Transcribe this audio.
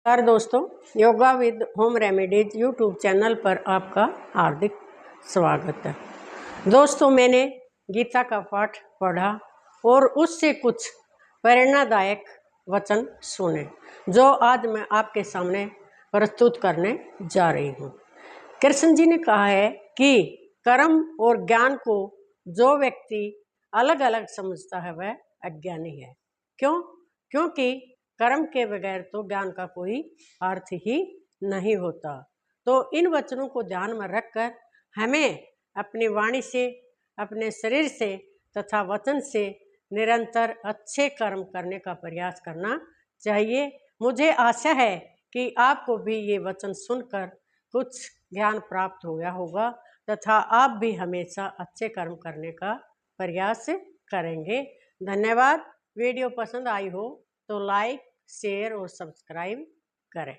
नमस्कार दोस्तों, yoga with home remedies YouTube channel पर आपका हार्दिक स्वागत है। दोस्तों, मैंने गीता का पाठ पढ़ा और उससे कुछ प्रेरणादायक वचन सुने जो आज मैं आपके सामने प्रस्तुत करने जा रही हूँ। कृष्ण जी ने कहा है कि कर्म और ज्ञान को जो व्यक्ति अलग अलग समझता है वह अज्ञानी है। क्योंकि कर्म के बगैर तो ज्ञान का कोई अर्थ ही नहीं होता। तो इन वचनों को ध्यान में रखकर हमें अपनी वाणी से, अपने शरीर से तथा वचन से निरंतर अच्छे कर्म करने का प्रयास करना चाहिए। मुझे आशा है कि आपको भी ये वचन सुनकर कुछ ज्ञान प्राप्त हो गया होगा तथा आप भी हमेशा अच्छे कर्म करने का प्रयास करेंगे। धन्यवाद। वीडियो पसंद आई हो तो लाइक, शेयर और सब्सक्राइब करें।